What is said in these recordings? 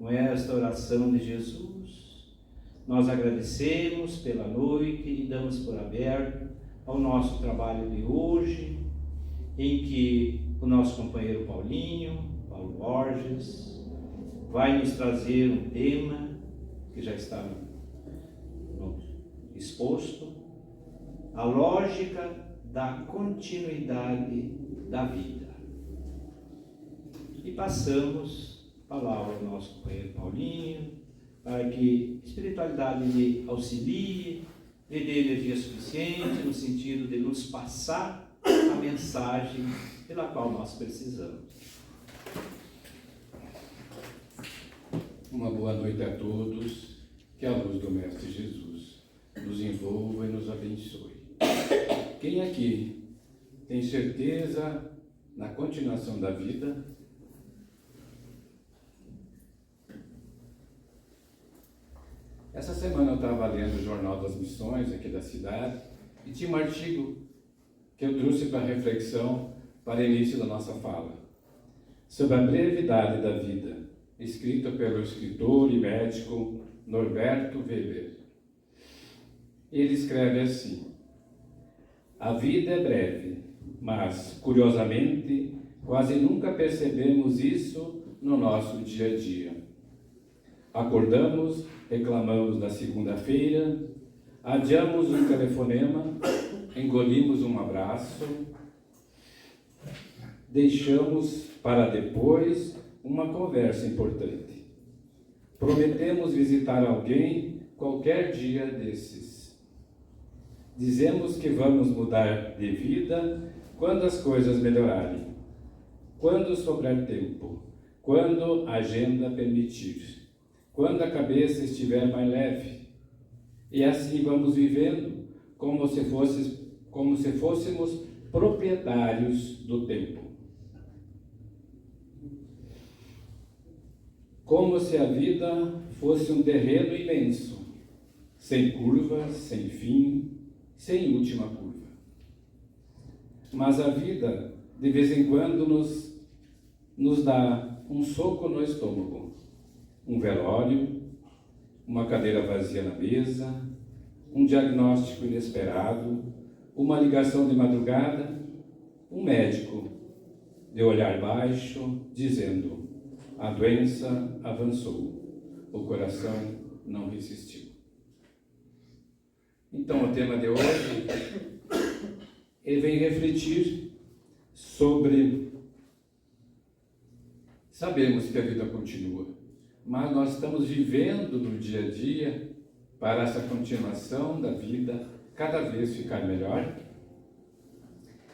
Com esta oração de Jesus, nós agradecemos pela noite e damos por aberto ao nosso trabalho de hoje, em que o nosso companheiro Paulo Borges, vai nos trazer um tema que já está exposto, a lógica da continuidade da vida. E passamos a palavra ao nosso companheiro Paulinho, para que a espiritualidade lhe auxilie, lhe dê energia suficiente, no sentido de nos passar a mensagem pela qual nós precisamos. Uma boa noite a todos, que a luz do Mestre Jesus nos envolva e nos abençoe. Quem aqui tem certeza na continuação da vida? Essa semana eu estava lendo o Jornal das Missões aqui da cidade e tinha um artigo que eu trouxe para reflexão para o início da nossa fala, sobre a brevidade da vida, escrito pelo escritor e médico Norberto Weber. Ele escreve assim: a vida é breve, mas, curiosamente, quase nunca percebemos isso no nosso dia a dia. Acordamos, reclamamos da segunda-feira, adiamos um telefonema, engolimos um abraço, deixamos para depois uma conversa importante. Prometemos visitar alguém qualquer dia desses. Dizemos que vamos mudar de vida quando as coisas melhorarem, quando sobrar tempo, quando a agenda permitir, quando a cabeça estiver mais leve. E assim vamos vivendo como se fôssemos proprietários do tempo. Como se a vida fosse um terreno imenso, sem curvas, sem fim, sem última curva. Mas a vida, de vez em quando, nos dá um soco no estômago, um velório, uma cadeira vazia na mesa, um diagnóstico inesperado, uma ligação de madrugada, um médico de olhar baixo, dizendo: a doença avançou, o coração não resistiu. Então, o tema de hoje, ele vem refletir sobre, sabemos que a vida continua, mas nós estamos vivendo no dia a dia para essa continuação da vida cada vez ficar melhor.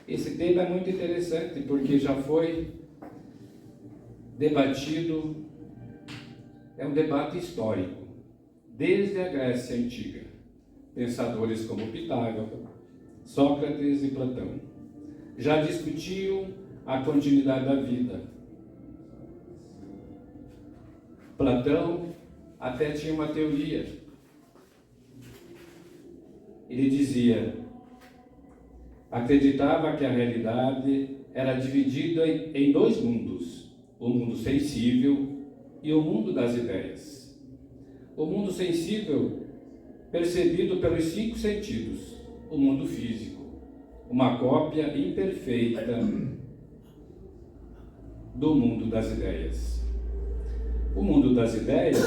Esse tema é muito interessante porque já foi debatido, é um debate histórico, desde a Grécia Antiga. Pensadores como Pitágoras, Sócrates e Platão já discutiam a continuidade da vida. Platão até tinha uma teoria. Ele dizia, acreditava que a realidade era dividida em dois mundos, o mundo sensível e o mundo das ideias. O mundo sensível, percebido pelos 5 sentidos, o mundo físico, uma cópia imperfeita do mundo das ideias. O mundo das ideias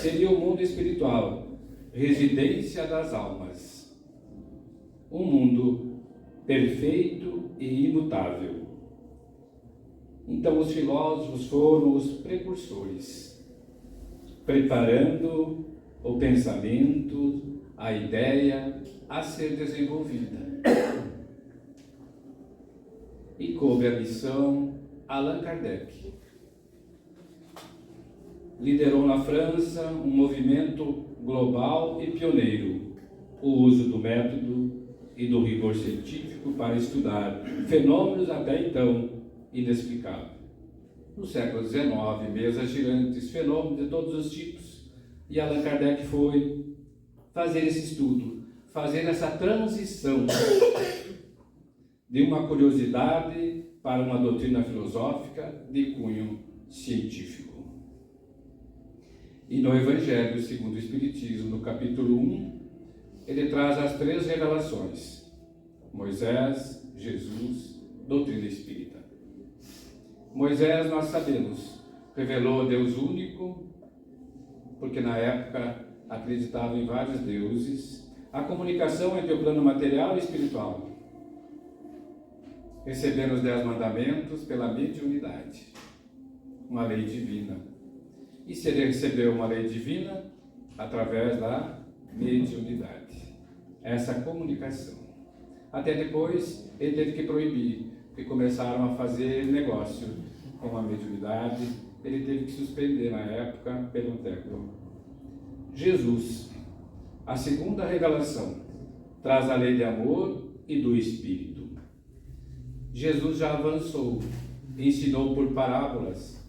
seria o mundo espiritual, residência das almas, um mundo perfeito e imutável. Então os filósofos foram os precursores, preparando o pensamento, a ideia a ser desenvolvida. E coube a missão Allan Kardec. Liderou na França um movimento global e pioneiro, o uso do método e do rigor científico para estudar fenômenos até então inexplicáveis. No século XIX, mesas girantes, fenômenos de todos os tipos. E Allan Kardec foi fazer esse estudo, fazer essa transição de uma curiosidade para uma doutrina filosófica de cunho científico. E no Evangelho segundo o Espiritismo, no capítulo 1, ele traz as 3 revelações: Moisés, Jesus, doutrina espírita. Moisés, nós sabemos, revelou Deus único, porque na época acreditava em vários deuses, a comunicação entre o plano material e espiritual, recebendo os 10 mandamentos pela mediunidade, uma lei divina. E se ele recebeu uma lei divina, através da mediunidade, essa comunicação. Até depois ele teve que proibir, porque começaram a fazer negócio com a mediunidade, ele teve que suspender na época pelo tempo. Jesus, a segunda revelação, traz a lei de amor e do Espírito. Jesus já avançou, ensinou por parábolas,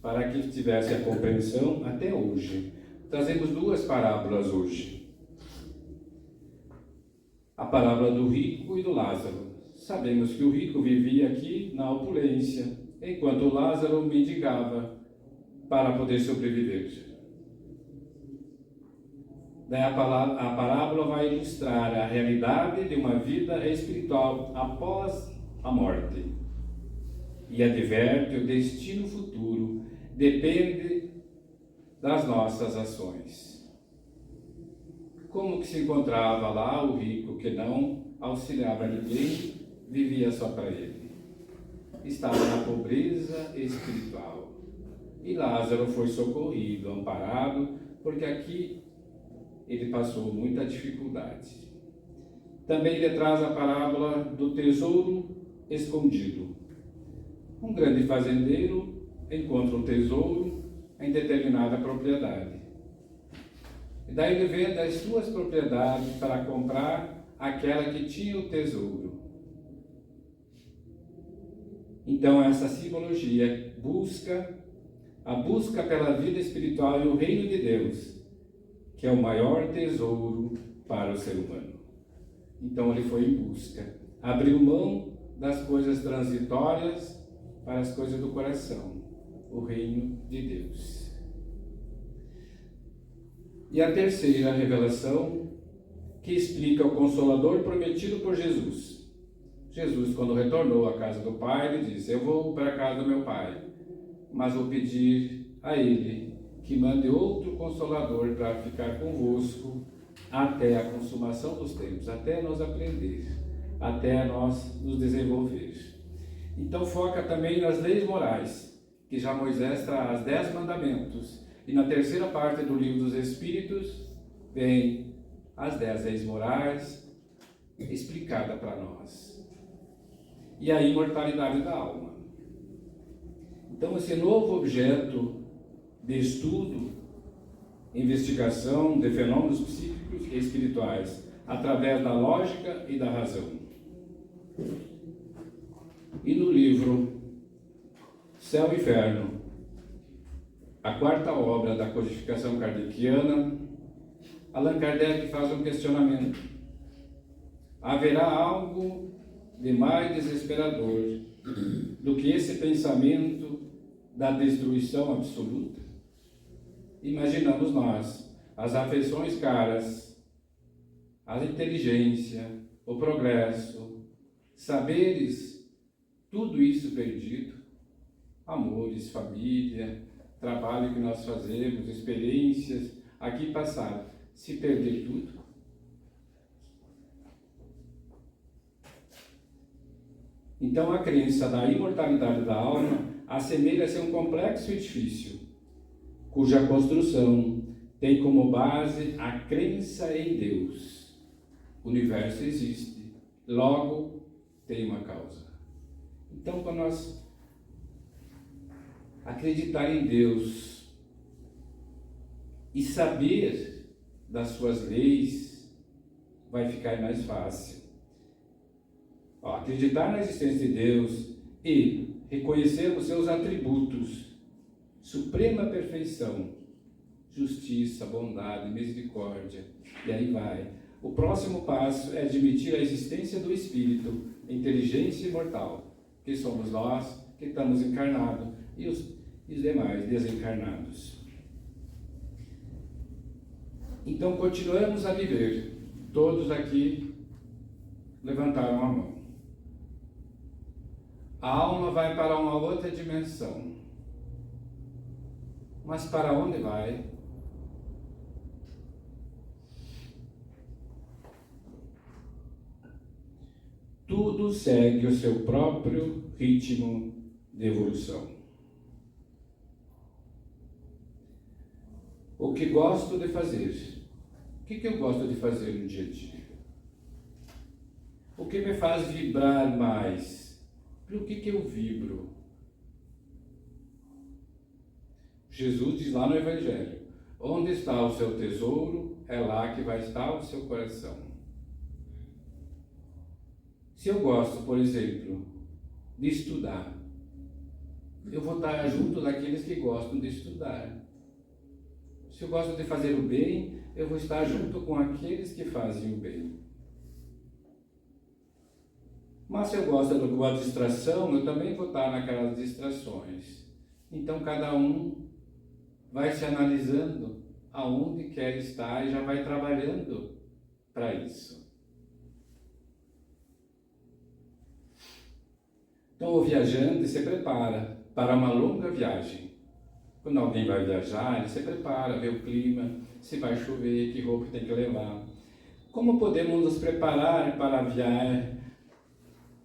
para que tivesse a compreensão até hoje. Trazemos 2 parábolas hoje. A parábola do rico e do Lázaro. Sabemos que o rico vivia aqui na opulência, enquanto o Lázaro mendigava para poder sobreviver. Daí a parábola vai ilustrar a realidade de uma vida espiritual após a morte e adverte o destino futuro depende das nossas ações. Como que se encontrava lá o rico que não auxiliava ninguém, vivia só para ele? Estava na pobreza espiritual. E Lázaro foi socorrido, amparado, porque aqui ele passou muita dificuldade. Também ele traz a parábola do tesouro escondido. Um grande fazendeiro encontra um tesouro em determinada propriedade. E daí ele vende as suas propriedades para comprar aquela que tinha o tesouro. Então essa simbologia a busca pela vida espiritual e o reino de Deus, que é o maior tesouro para o ser humano. Então ele foi em busca, abriu mão das coisas transitórias para as coisas do coração, o reino de Deus. E a terceira revelação, que explica o Consolador prometido por Jesus. Jesus, quando retornou à casa do Pai, ele disse: eu vou para a casa do meu Pai, mas vou pedir a Ele que mande outro Consolador para ficar convosco até a consumação dos tempos, até nós aprender, até nós nos desenvolver. Então foca também nas leis morais, que já Moisés traz 10 mandamentos, e na terceira parte do livro dos Espíritos vem as 10 leis morais explicada para nós. E a imortalidade da alma. Então esse novo objeto de estudo, investigação de fenômenos psíquicos e espirituais, através da lógica e da razão. E no livro Céu e Inferno, a 4ª obra da codificação kardeciana, Allan Kardec faz um questionamento. Haverá algo de mais desesperador do que esse pensamento da destruição absoluta? Imaginamos nós, as afeições caras, a inteligência, o progresso, saberes, tudo isso perdido, amores, família, trabalho que nós fazemos, experiências, aqui passado, se perder tudo. Então a crença da imortalidade da alma assemelha-se a um complexo edifício, cuja construção tem como base a crença em Deus. O universo existe, logo tem uma causa. Então, para nós acreditar em Deus e saber das suas leis, vai ficar mais fácil. Acreditar na existência de Deus e reconhecer os seus atributos, suprema perfeição, justiça, bondade, misericórdia, e aí vai. O próximo passo é admitir a existência do Espírito, inteligência imortal, que somos nós que estamos encarnados e os demais desencarnados. Então continuamos a viver. Todos aqui levantaram a mão. A alma vai para uma outra dimensão. Mas para onde vai? Tudo segue o seu próprio ritmo de evolução. O que gosto de fazer? O que eu gosto de fazer no dia a dia? O que me faz vibrar mais? Pelo que eu vibro? Jesus diz lá no Evangelho: onde está o seu tesouro, é lá que vai estar o seu coração. Se eu gosto, por exemplo, de estudar, eu vou estar junto daqueles que gostam de estudar. Se eu gosto de fazer o bem, eu vou estar junto com aqueles que fazem o bem. Mas se eu gosto de alguma distração, eu também vou estar naquelas distrações. Então cada um vai se analisando aonde quer estar e já vai trabalhando para isso. Então o viajante se prepara para uma longa viagem. Quando alguém vai viajar, ele se prepara, vê o clima, se vai chover, que roupa tem que levar. Como podemos nos preparar para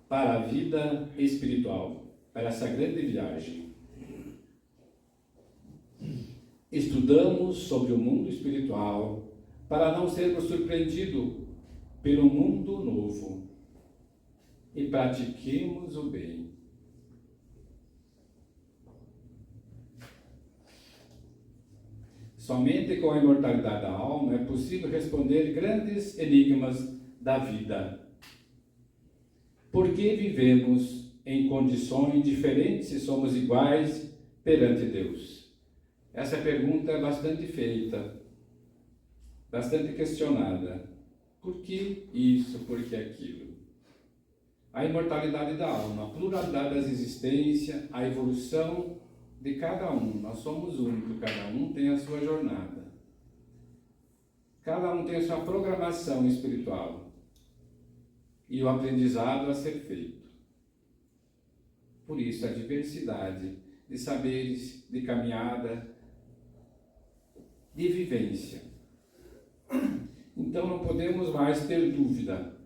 a vida espiritual, para essa grande viagem? Estudamos sobre o mundo espiritual para não sermos surpreendidos pelo mundo novo e pratiquemos o bem. Somente com a imortalidade da alma é possível responder grandes enigmas da vida. Por que vivemos em condições diferentes se somos iguais perante Deus? Essa pergunta é bastante feita, bastante questionada. Por que isso, por que aquilo? A imortalidade da alma, a pluralidade das existências, a evolução de cada um. Nós somos únicos, cada um tem a sua jornada. Cada um tem a sua programação espiritual e o aprendizado a ser feito. Por isso, a diversidade de saberes, de caminhada, de vivência. Então, não podemos mais ter dúvida.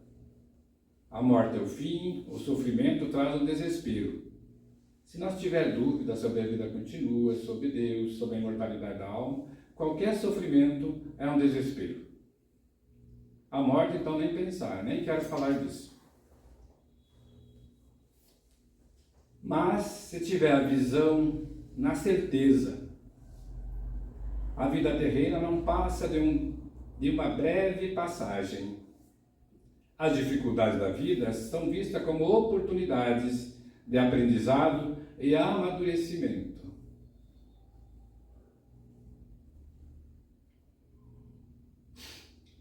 A morte é o fim, o sofrimento traz o desespero. Se nós tiver dúvida sobre a vida continua, sobre Deus, sobre a imortalidade da alma, qualquer sofrimento é um desespero. A morte, então, nem pensar, nem quero falar disso. Mas, se tiver a visão na certeza, a vida terrena não passa de uma breve passagem. As dificuldades da vida são vistas como oportunidades de aprendizado e amadurecimento.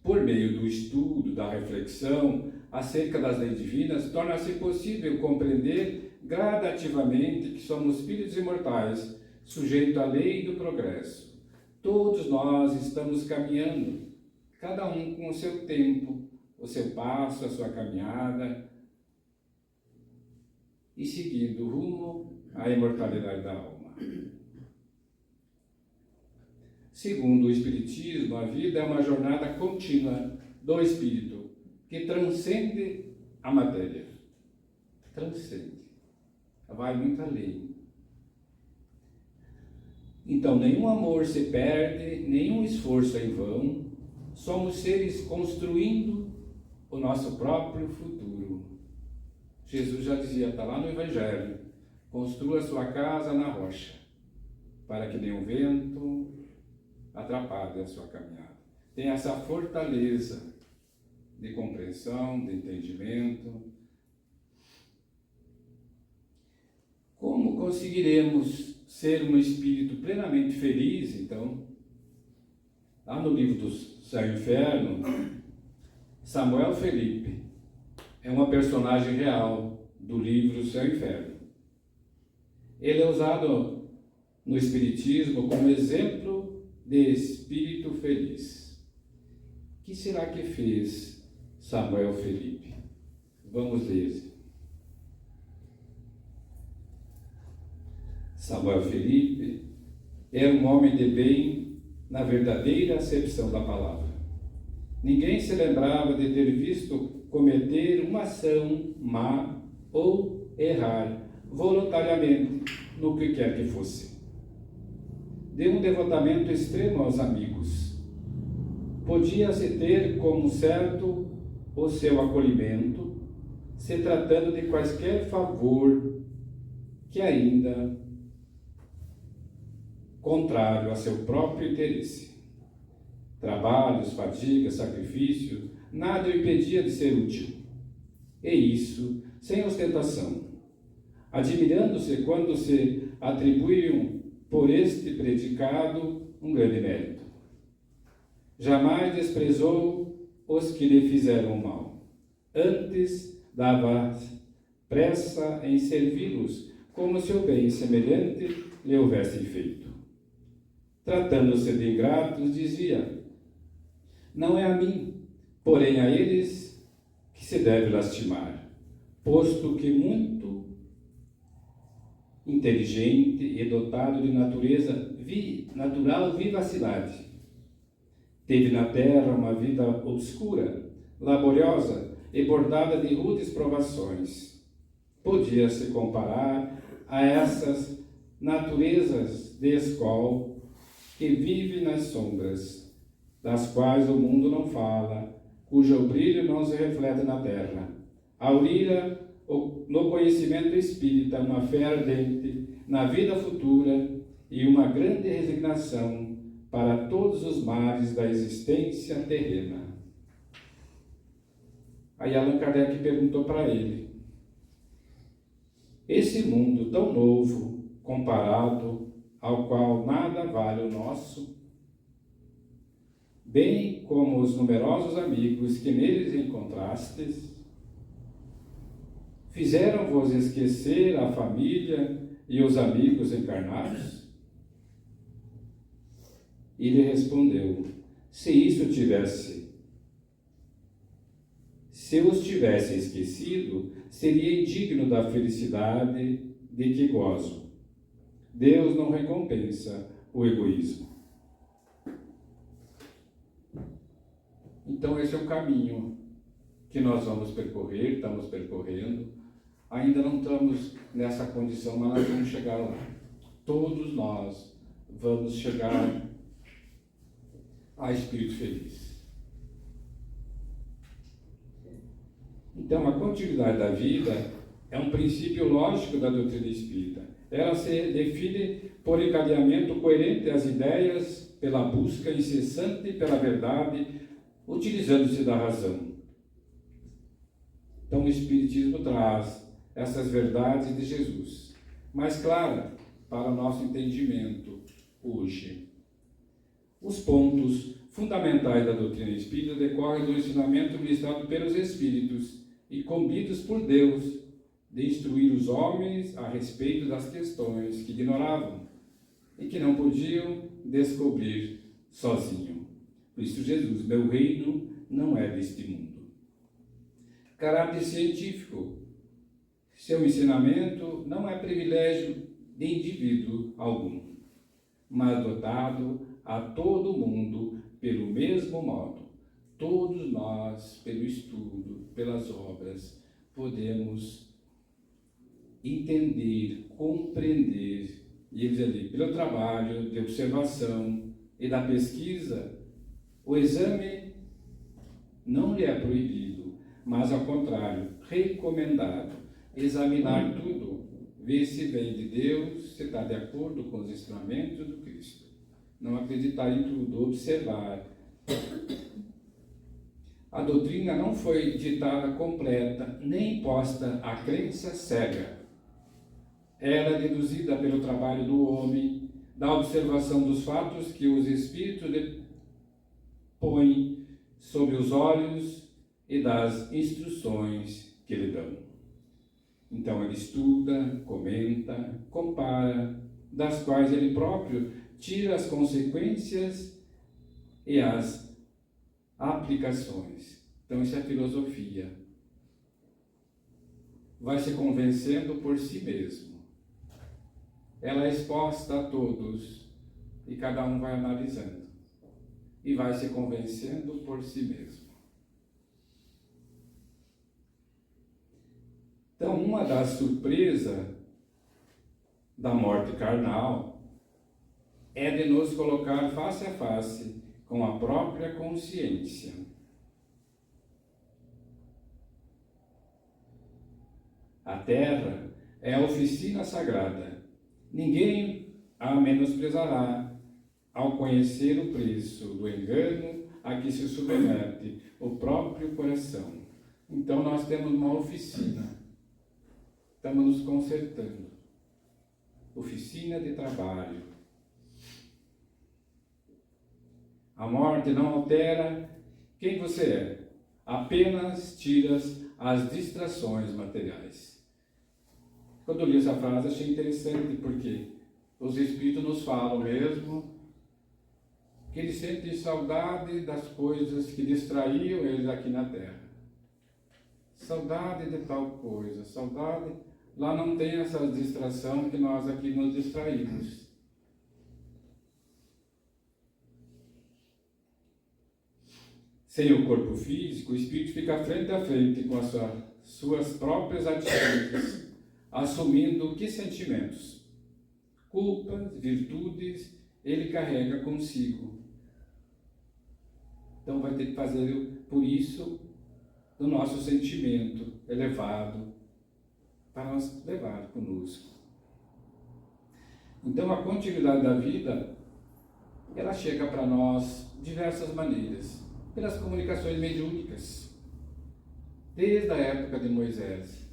Por meio do estudo, da reflexão acerca das leis divinas, torna-se possível compreender gradativamente que somos espíritos imortais, sujeitos à lei do progresso. Todos nós estamos caminhando, cada um com o seu tempo, o seu passo, a sua caminhada, e seguindo rumo à imortalidade da alma. Segundo o Espiritismo, a vida é uma jornada contínua do espírito que transcende a matéria. Transcende. Vai muito além. Então, nenhum amor se perde, nenhum esforço é em vão. Somos seres construindo o nosso próprio futuro. Jesus já dizia, está lá no Evangelho: construa sua casa na rocha, para que nenhum vento atrapalhe a sua caminhada. Tem essa fortaleza de compreensão, de entendimento. Como conseguiremos ser um espírito plenamente feliz, então? Lá no livro do Céu e Inferno, Samuel Felipe é uma personagem real do livro Céu e Inferno. Ele é usado no Espiritismo como exemplo de espírito feliz. que será que fez Samuel Felipe? Vamos ler. Samuel Felipe era um homem de bem na verdadeira acepção da palavra. Ninguém se lembrava de ter visto cometer uma ação má ou errar voluntariamente no que quer que fosse. De um devotamento extremo aos amigos. Podia-se ter como certo o seu acolhimento, se tratando de quaisquer favor que ainda contrário a seu próprio interesse. Trabalhos, fadigas, sacrifícios, nada o impedia de ser útil. E isso sem ostentação, admirando-se quando se atribuíam por este predicado um grande mérito. Jamais desprezou os que lhe fizeram mal. Antes dava pressa em servi-los, como se o bem semelhante lhe houvessem feito. Tratando-se de ingratos, dizia: não é a mim, porém a eles que se deve lastimar, posto que muito inteligente e dotado de natural vivacidade, teve na terra uma vida obscura, laboriosa e bordada de rudes provações. Podia-se comparar a essas naturezas de escol que vive nas sombras, das quais o mundo não fala, cujo brilho não se reflete na terra. Aurira no conhecimento espírita uma fé ardente na vida futura e uma grande resignação para todos os males da existência terrena. Aí Allan Kardec perguntou para ele: esse mundo tão novo, comparado ao qual nada vale o nosso, bem como os numerosos amigos que neles encontrastes, fizeram-vos esquecer a família e os amigos encarnados? E lhe respondeu: se os tivesse esquecido, seria indigno da felicidade de que gozo. Deus não recompensa o egoísmo. Então esse é o caminho que nós vamos percorrer, estamos percorrendo. Ainda não estamos nessa condição, mas nós vamos chegar lá. Todos nós vamos chegar a espírito feliz. Então, a continuidade da vida é um princípio lógico da doutrina espírita. Ela se define por encadeamento coerente às ideias, pela busca incessante pela verdade, utilizando-se da razão. Então, o Espiritismo traz essas verdades de Jesus, mais clara para o nosso entendimento hoje. Os pontos fundamentais da doutrina espírita decorrem do ensinamento ministrado pelos Espíritos e incumbidos por Deus de instruir os homens a respeito das questões que ignoravam e que não podiam descobrir sozinho. Por isso Jesus: meu reino não é deste mundo. Caráter científico. Seu ensinamento não é privilégio de indivíduo algum, mas dotado a todo mundo pelo mesmo modo. Todos nós, pelo estudo, pelas obras, podemos entender, compreender, e eles ali, pelo trabalho de observação e da pesquisa. O exame não lhe é proibido, mas ao contrário, recomendado. Examinar tudo, ver se vem de Deus, se está de acordo com os ensinamentos do Cristo. Não acreditar em tudo, observar. A doutrina não foi ditada completa, nem imposta à crença cega. Era deduzida pelo trabalho do homem, da observação dos fatos que os Espíritos põem sobre os olhos e das instruções que lhe dão. Então ele estuda, comenta, compara, das quais ele próprio tira as consequências e as aplicações. Então isso é filosofia. Vai se convencendo por si mesmo. Ela é exposta a todos e cada um vai analisando e vai se convencendo por si mesmo. Então, uma das surpresas da morte carnal é de nos colocar face a face com a própria consciência. A terra é a oficina sagrada. Ninguém a menosprezará ao conhecer o preço do engano a que se submete o próprio coração. Então nós temos uma oficina. Estamos nos consertando. Oficina de trabalho. A morte não altera quem você é. Apenas tira as distrações materiais. Quando eu li essa frase, achei interessante, porque os Espíritos nos falam mesmo que eles sentem saudade das coisas que distraíam eles aqui na Terra. Saudade de tal coisa, saudade... Lá não tem essa distração que nós aqui nos distraímos. Sem o corpo físico, o espírito fica frente a frente com as suas próprias atitudes, assumindo que sentimentos, culpas, virtudes, ele carrega consigo. Então vai ter que fazer, por isso, do nosso sentimento elevado, para nós levar conosco. Então a continuidade da vida, ela chega para nós de diversas maneiras, pelas comunicações mediúnicas, desde a época de Moisés.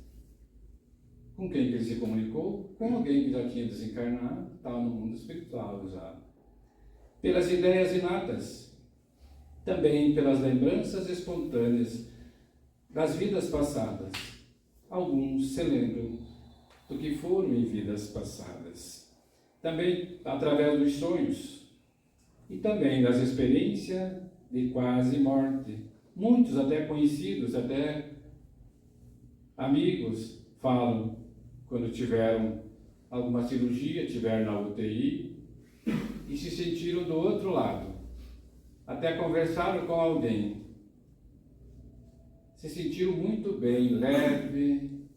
Com quem que ele se comunicou? Com alguém que já tinha desencarnado, estava no mundo espiritual já. Pelas ideias inatas, também pelas lembranças espontâneas das vidas passadas. Alguns se lembram do que foram em vidas passadas. Também através dos sonhos e também das experiências de quase morte. Muitos, até conhecidos, até amigos, falam quando tiveram alguma cirurgia, tiveram na UTI e se sentiram do outro lado. Até conversaram com alguém. Se sentiram muito bem, leve,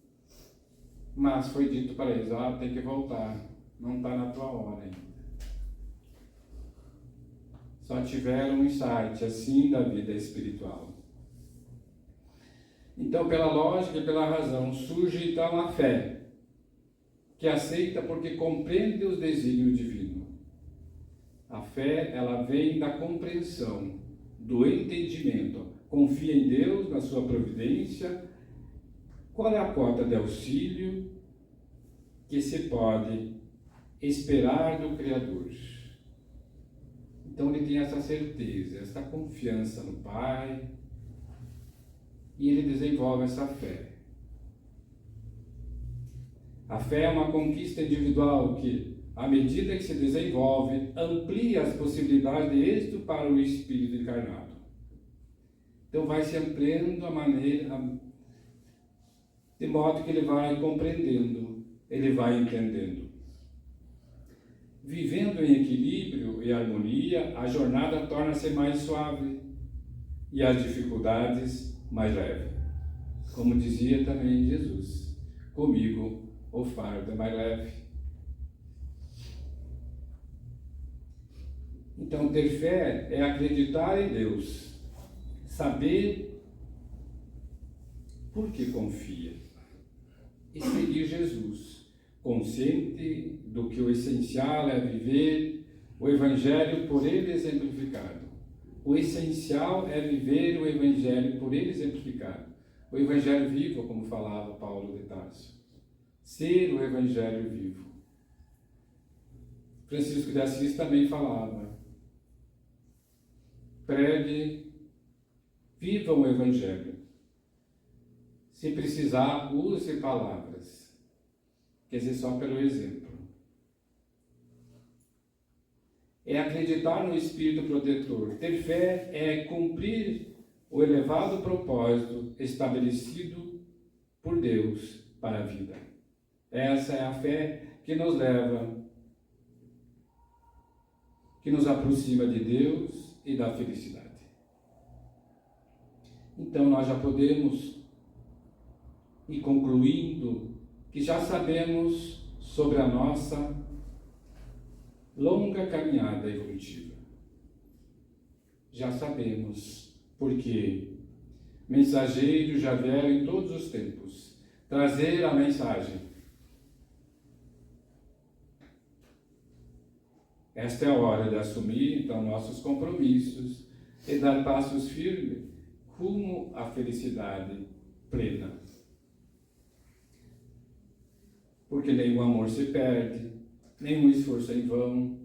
mas foi dito para eles, tem que voltar, não está na tua hora ainda. Só tiveram um insight assim da vida espiritual. Então, pela lógica e pela razão, surge então a fé, que aceita porque compreende os desígnios divinos. A fé, ela vem da compreensão, do entendimento. Confia em Deus, na sua providência. Qual é a cota de auxílio que se pode esperar do Criador? Então ele tem essa certeza, essa confiança no Pai, e ele desenvolve essa fé. A fé é uma conquista individual que, à medida que se desenvolve, amplia as possibilidades de êxito para o espírito encarnado. Então vai se ampliando a maneira, de modo que ele vai compreendendo, ele vai entendendo. Vivendo em equilíbrio e harmonia, a jornada torna-se mais suave e as dificuldades mais leves. Como dizia também Jesus, comigo o fardo é mais leve. Então ter fé é acreditar em Deus, saber por que confia e seguir Jesus, consciente do que o essencial é viver o Evangelho por ele exemplificado. O essencial é viver o Evangelho por ele exemplificado. O Evangelho vivo, como falava Paulo de Tarso. Ser o Evangelho vivo. Francisco de Assis também falava: pregue, viva o Evangelho. Se precisar, use palavras. Quer dizer, só pelo exemplo. é acreditar no Espírito protetor. Ter fé é cumprir o elevado propósito estabelecido por Deus para a vida. Essa é a fé que nos leva, que nos aproxima de Deus e da felicidade. Então nós já podemos ir concluindo que já sabemos sobre a nossa longa caminhada evolutiva. Já sabemos porque mensageiro já vieram em todos os tempos trazer a mensagem. Esta é a hora de assumir, então, nossos compromissos e dar passos firmes rumo à felicidade plena. Porque nenhum amor se perde, nenhum esforço é em vão.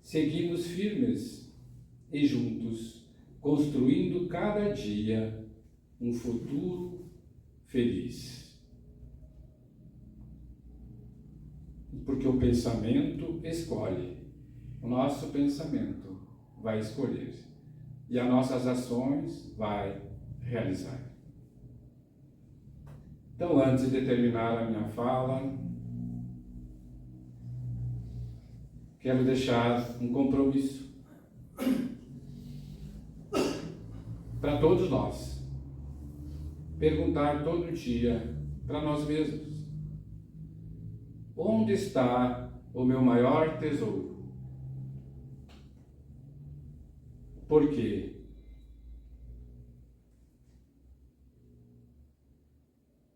Seguimos firmes e juntos, construindo cada dia um futuro feliz. Porque o pensamento escolhe, o nosso pensamento vai escolher e as nossas ações vai realizar. Então, antes de terminar a minha fala, quero deixar um compromisso para todos nós. Perguntar todo dia para nós mesmos: onde está o meu maior tesouro? Por quê?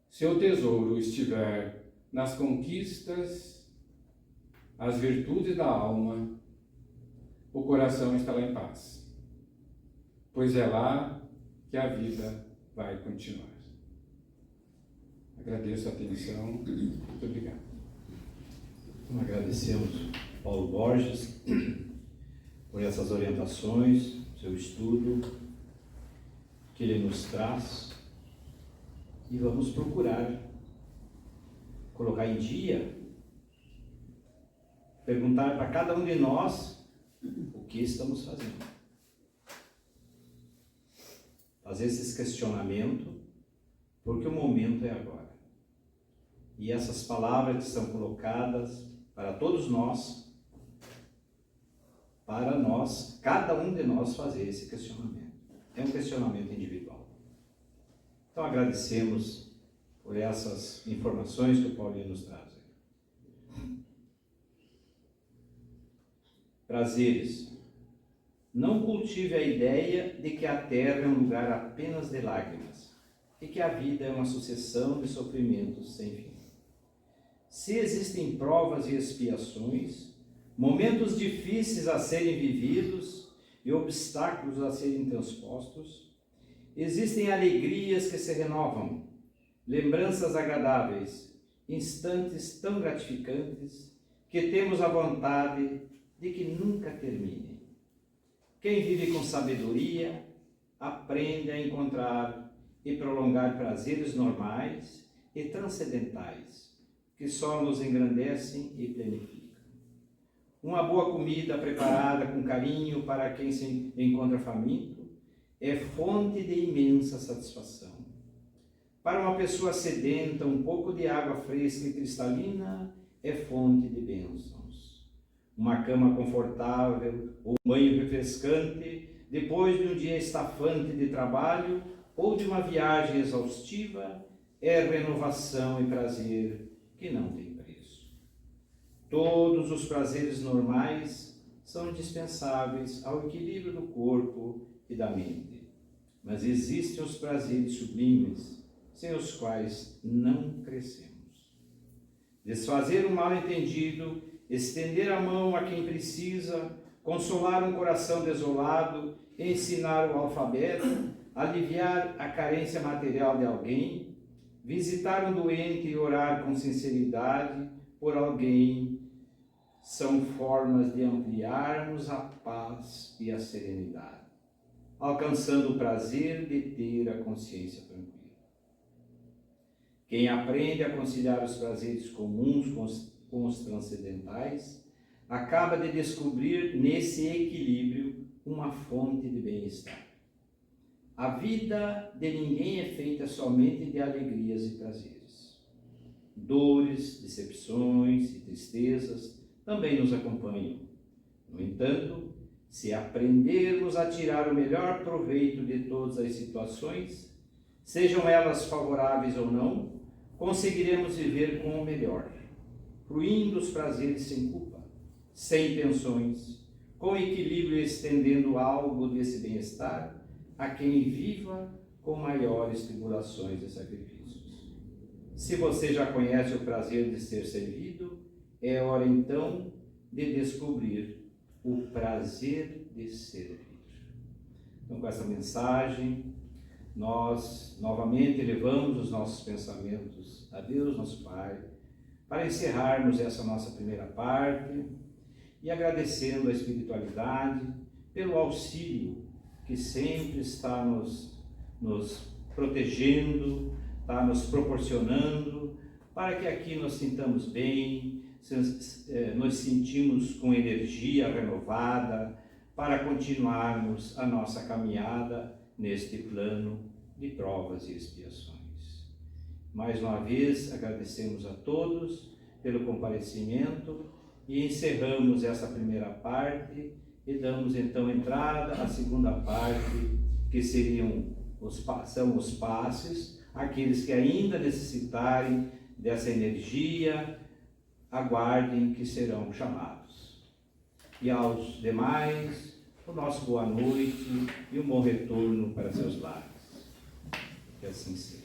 Se o tesouro estiver nas conquistas, as virtudes da alma, o coração estará em paz, pois é lá que a vida vai continuar. Agradeço a atenção. Muito obrigado. Agradecemos Paulo Borges por essas orientações, seu estudo que ele nos traz, e vamos procurar colocar em dia, perguntar para cada um de nós o que estamos fazendo. Fazer esses questionamentos, porque o momento é agora. E essas palavras que são colocadas para todos nós, para nós, cada um de nós fazer esse questionamento. É um questionamento individual. Então agradecemos por essas informações que o Paulinho nos traz. Prazeres. Não cultive a ideia de que a terra é um lugar apenas de lágrimas e que a vida é uma sucessão de sofrimentos sem fim. Se existem provas e expiações, momentos difíceis a serem vividos e obstáculos a serem transpostos, existem alegrias que se renovam, lembranças agradáveis, instantes tão gratificantes que temos a vontade de que nunca terminem. Quem vive com sabedoria aprende a encontrar e prolongar prazeres normais e transcendentais, que só nos engrandecem e planificam. Uma boa comida preparada com carinho para quem se encontra faminto é fonte de imensa satisfação. Para uma pessoa sedenta, um pouco de água fresca e cristalina é fonte de bênçãos. Uma cama confortável ou um banho refrescante depois de um dia estafante de trabalho ou de uma viagem exaustiva é renovação e prazer que não tem preço. Todos os prazeres normais são indispensáveis ao equilíbrio do corpo e da mente, mas existem os prazeres sublimes, sem os quais não crescemos. Desfazer o mal-entendido, estender a mão a quem precisa, consolar um coração desolado, ensinar o alfabeto, aliviar a carência material de alguém, visitar um doente e orar com sinceridade por alguém, são formas de ampliarmos a paz e a serenidade, alcançando o prazer de ter a consciência tranquila. Quem aprende a conciliar os prazeres comuns com os transcendentais, acaba de descobrir nesse equilíbrio uma fonte de bem-estar. A vida de ninguém é feita somente de alegrias e prazeres. Dores, decepções e tristezas também nos acompanham. No entanto, se aprendermos a tirar o melhor proveito de todas as situações, sejam elas favoráveis ou não, conseguiremos viver com o melhor, fruindo os prazeres sem culpa, sem tensões, com equilíbrio e estendendo algo desse bem-estar a quem viva com maiores tribulações e sacrifícios. Se você já conhece o prazer de ser servido, é hora então de descobrir o prazer de servir. Então, com essa mensagem, nós novamente elevamos os nossos pensamentos a Deus, nosso Pai, para encerrarmos essa nossa primeira parte e agradecendo a espiritualidade pelo auxílio que sempre está nos protegendo, está nos proporcionando, para que aqui nos sintamos bem, nos sentimos com energia renovada, para continuarmos a nossa caminhada neste plano de provas e expiações. Mais uma vez, agradecemos a todos pelo comparecimento e encerramos essa primeira parte e damos então entrada à segunda parte, que são os passes, aqueles que ainda necessitarem dessa energia, aguardem que serão chamados. E aos demais, o nosso boa noite e um bom retorno para seus lares. Que assim seja.